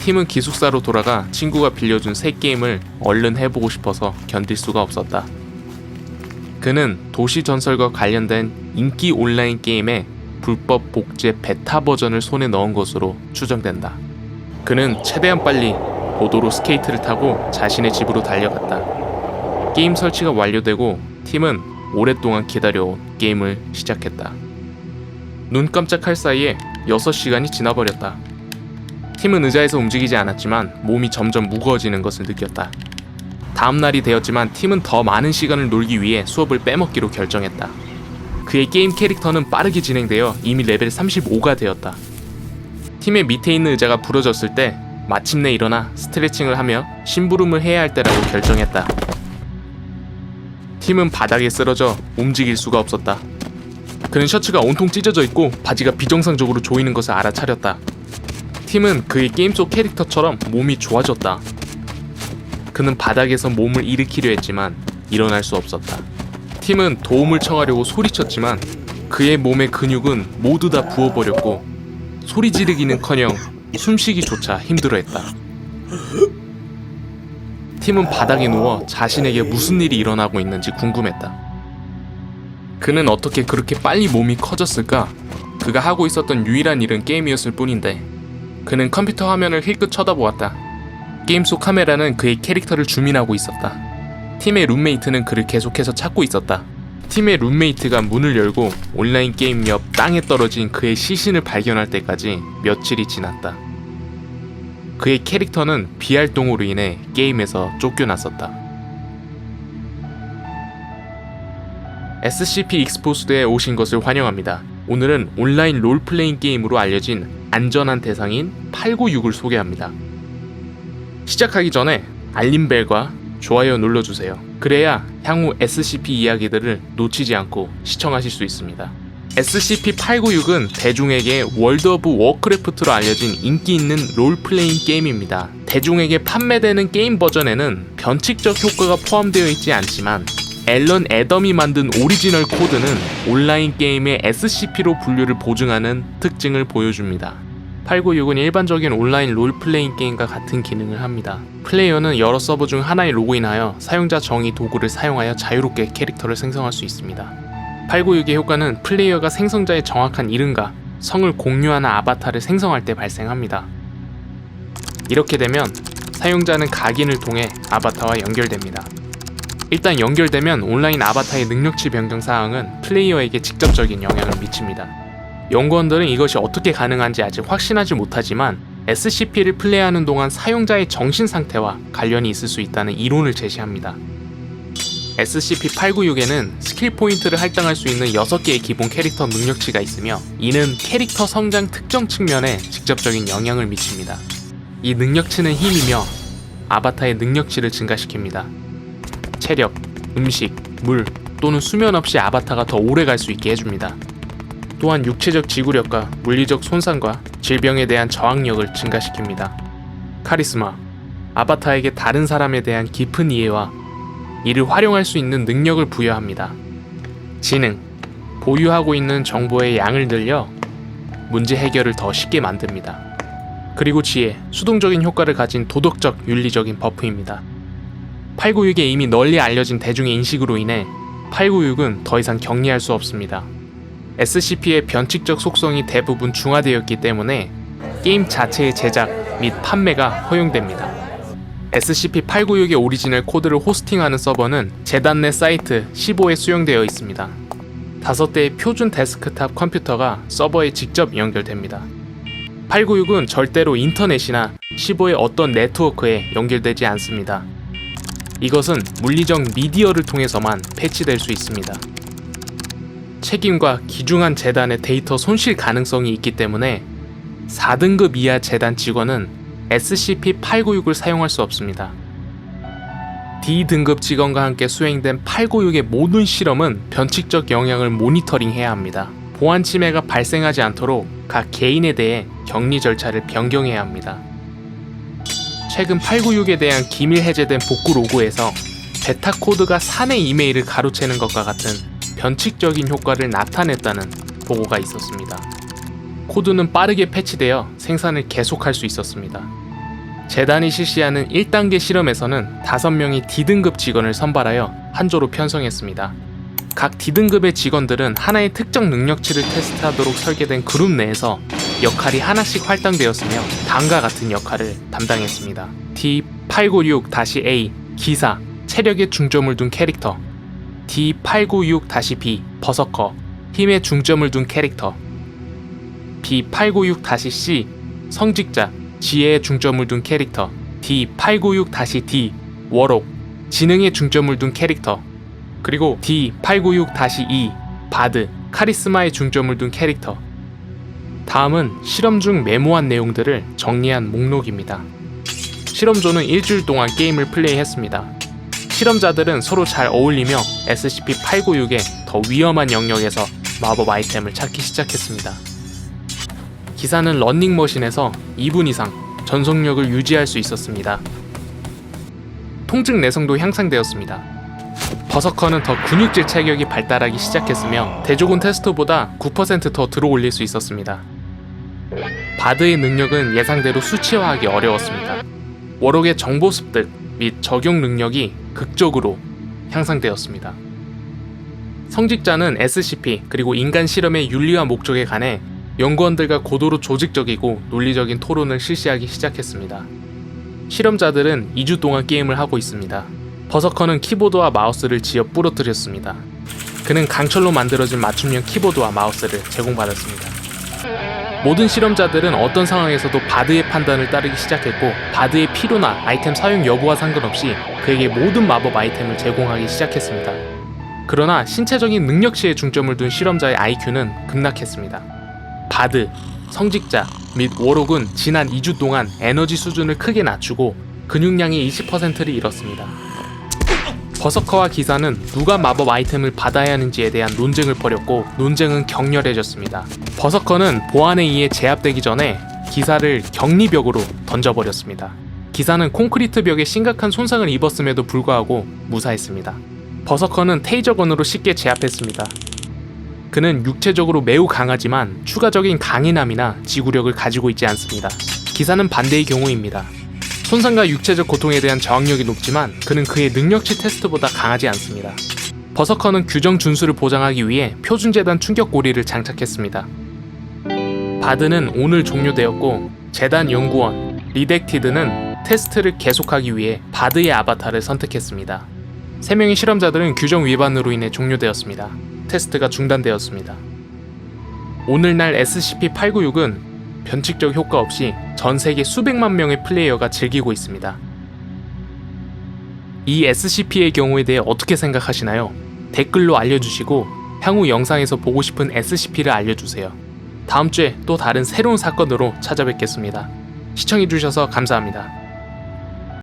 팀은 기숙사로 돌아가 친구가 빌려준 새 게임을 얼른 해보고 싶어서 견딜 수가 없었다. 그는 도시 전설과 관련된 인기 온라인 게임의 불법 복제 베타 버전을 손에 넣은 것으로 추정된다. 그는 최대한 빨리 보도로 스케이트를 타고 자신의 집으로 달려갔다. 게임 설치가 완료되고 팀은 오랫동안 기다려온 게임을 시작했다. 눈 깜짝할 사이에 6시간이 지나버렸다. 팀은 의자에서 움직이지 않았지만 몸이 점점 무거워지는 것을 느꼈다. 다음 날이 되었지만 팀은 더 많은 시간을 놀기 위해 수업을 빼먹기로 결정했다. 그의 게임 캐릭터는 빠르게 진행되어 이미 레벨 35가 되었다. 팀의 밑에 있는 의자가 부러졌을 때 마침내 일어나 스트레칭을 하며 심부름을 해야 할 때라고 결정했다. 팀은 바닥에 쓰러져 움직일 수가 없었다. 그는 셔츠가 온통 찢어져 있고 바지가 비정상적으로 조이는 것을 알아차렸다. 팀은 그의 게임 속 캐릭터처럼 몸이 좋아졌다. 그는 바닥에서 몸을 일으키려 했지만 일어날 수 없었다. 팀은 도움을 청하려고 소리쳤지만 그의 몸의 근육은 모두 다 부어버렸고 소리 지르기는커녕 숨쉬기조차 힘들어했다. 팀은 바닥에 누워 자신에게 무슨 일이 일어나고 있는지 궁금했다. 그는 어떻게 그렇게 빨리 몸이 커졌을까? 그가 하고 있었던 유일한 일은 게임이었을 뿐인데 그는 컴퓨터 화면을 힐끗 쳐다보았다. 게임 속 카메라는 그의 캐릭터를 줌인하고 있었다. 팀의 룸메이트는 그를 계속해서 찾고 있었다. 팀의 룸메이트가 문을 열고 온라인 게임 옆 땅에 떨어진 그의 시신을 발견할 때까지 며칠이 지났다. 그의 캐릭터는 비활동으로 인해 게임에서 쫓겨났었다. SCP 익스포스드에 오신 것을 환영합니다. 오늘은 온라인 롤플레잉 게임으로 알려진 안전한 대상인 896을 소개합니다. 시작하기 전에 알림벨과 좋아요 눌러주세요. 그래야 향후 SCP 이야기들을 놓치지 않고 시청하실 수 있습니다. SCP-896은 대중에게 월드 오브 워크래프트로 알려진 인기 있는 롤플레잉 게임입니다. 대중에게 판매되는 게임 버전에는 변칙적 효과가 포함되어 있지 않지만 앨런 애덤이 만든 오리지널 코드는 온라인 게임의 SCP로 분류를 보증하는 특징을 보여줍니다. 896은 일반적인 온라인 롤플레잉 게임과 같은 기능을 합니다. 플레이어는 여러 서버 중 하나에 로그인하여 사용자 정의 도구를 사용하여 자유롭게 캐릭터를 생성할 수 있습니다. 896의 효과는 플레이어가 생성자의 정확한 이름과 성을 공유하는 아바타를 생성할 때 발생합니다. 이렇게 되면 사용자는 각인을 통해 아바타와 연결됩니다. 일단 연결되면 온라인 아바타의 능력치 변경 사항은 플레이어에게 직접적인 영향을 미칩니다. 연구원들은 이것이 어떻게 가능한지 아직 확신하지 못하지만 SCP를 플레이하는 동안 사용자의 정신 상태와 관련이 있을 수 있다는 이론을 제시합니다. SCP-896에는 스킬 포인트를 할당할 수 있는 6개의 기본 캐릭터 능력치가 있으며 이는 캐릭터 성장 특정 측면에 직접적인 영향을 미칩니다. 이 능력치는 힘이며 아바타의 능력치를 증가시킵니다. 체력, 음식, 물 또는 수면 없이 아바타가 더 오래 갈 수 있게 해줍니다. 또한 육체적 지구력과 물리적 손상과 질병에 대한 저항력을 증가시킵니다. 카리스마, 아바타에게 다른 사람에 대한 깊은 이해와 이를 활용할 수 있는 능력을 부여합니다. 지능, 보유하고 있는 정보의 양을 늘려 문제 해결을 더 쉽게 만듭니다. 그리고 지혜, 수동적인 효과를 가진 도덕적, 윤리적인 버프입니다. 896에 이미 널리 알려진 대중의 인식으로 인해 896은 더 이상 격리할 수 없습니다. SCP의 변칙적 속성이 대부분 중화되었기 때문에 게임 자체의 제작 및 판매가 허용됩니다. SCP-896의 오리지널 코드를 호스팅하는 서버는 재단 내 사이트 15에 수용되어 있습니다. 5대의 표준 데스크탑 컴퓨터가 서버에 직접 연결됩니다. 896은 절대로 인터넷이나 15의 어떤 네트워크에 연결되지 않습니다. 이것은 물리적 미디어를 통해서만 패치될 수 있습니다. 책임과 귀중한 재단의 데이터 손실 가능성이 있기 때문에 4등급 이하 재단 직원은 SCP-896을 사용할 수 없습니다. D등급 직원과 함께 수행된 896의 모든 실험은 변칙적 영향을 모니터링해야 합니다. 보안 침해가 발생하지 않도록 각 개인에 대해 격리 절차를 변경해야 합니다. 최근 896에 대한 기밀 해제된 복구 로그에서 베타 코드가 사내 이메일을 가로채는 것과 같은 변칙적인 효과를 나타냈다는 보고가 있었습니다. 코드는 빠르게 패치되어 생산을 계속할 수 있었습니다. 재단이 실시하는 1단계 실험에서는 5명의 D등급 직원을 선발하여 한 조로 편성했습니다. 각 D등급의 직원들은 하나의 특정 능력치를 테스트하도록 설계된 그룹 내에서 역할이 하나씩 할당되었으며 다음과 같은 역할을 담당했습니다. D896-A 기사, 체력에 중점을 둔 캐릭터. D896-B 버서커, 힘에 중점을 둔 캐릭터. B896-C 성직자, 지혜에 중점을 둔 캐릭터. D896-D 워록, 지능에 중점을 둔 캐릭터. 그리고 D896-E 바드, 카리스마에 중점을 둔 캐릭터. 다음은 실험 중 메모한 내용들을 정리한 목록입니다. 실험조는 일주일 동안 게임을 플레이했습니다. 실험자들은 서로 잘 어울리며 SCP-896의 더 위험한 영역에서 마법 아이템을 찾기 시작했습니다. 기사는 러닝머신에서 2분 이상 전속력을 유지할 수 있었습니다. 통증 내성도 향상되었습니다. 버서커는 더 근육질 체격이 발달하기 시작했으며 대조군 테스트보다 9% 더 들어올릴 수 있었습니다. 바드의 능력은 예상대로 수치화하기 어려웠습니다. 워록의 정보 습득 및 적용 능력이 극적으로 향상되었습니다. 성직자는 SCP 그리고 인간 실험의 윤리와 목적에 관해 연구원들과 고도로 조직적이고 논리적인 토론을 실시하기 시작했습니다. 실험자들은 2주 동안 게임을 하고 있습니다. 버서커는 키보드와 마우스를 지어 부러뜨렸습니다. 그는 강철로 만들어진 맞춤형 키보드와 마우스를 제공받았습니다. 모든 실험자들은 어떤 상황에서도 바드의 판단을 따르기 시작했고 바드의 필요나 아이템 사용 여부와 상관없이 그에게 모든 마법 아이템을 제공하기 시작했습니다. 그러나 신체적인 능력치에 중점을 둔 실험자의 IQ는 급락했습니다. 바드, 성직자 및 워록은 지난 2주 동안 에너지 수준을 크게 낮추고 근육량의 20%를 잃었습니다. 버서커와 기사는 누가 마법 아이템을 받아야 하는지에 대한 논쟁을 벌였고 논쟁은 격렬해졌습니다. 버서커는 보안에 의해 제압되기 전에 기사를 격리벽으로 던져버렸습니다. 기사는 콘크리트 벽에 심각한 손상을 입었음에도 불구하고 무사했습니다. 버서커는 테이저건으로 쉽게 제압했습니다. 그는 육체적으로 매우 강하지만 추가적인 강인함이나 지구력을 가지고 있지 않습니다. 기사는 반대의 경우입니다. 손상과 육체적 고통에 대한 저항력이 높지만 그는 그의 능력치 테스트보다 강하지 않습니다. 버서커는 규정 준수를 보장하기 위해 표준재단 충격고리를 장착했습니다. 바드는 오늘 종료되었고 재단 연구원 리덱티드는 테스트를 계속하기 위해 바드의 아바타를 선택했습니다. 3명의 실험자들은 규정 위반으로 인해 종료되었습니다. 테스트가 중단되었습니다. 오늘날 SCP-896은 변칙적 효과 없이 전 세계 수백만 명의 플레이어가 즐기고 있습니다. 이 SCP의 경우에 대해 어떻게 생각하시나요? 댓글로 알려주시고 향후 영상에서 보고 싶은 SCP를 알려주세요. 다음 주에 또 다른 새로운 사건으로 찾아뵙겠습니다. 시청해주셔서 감사합니다.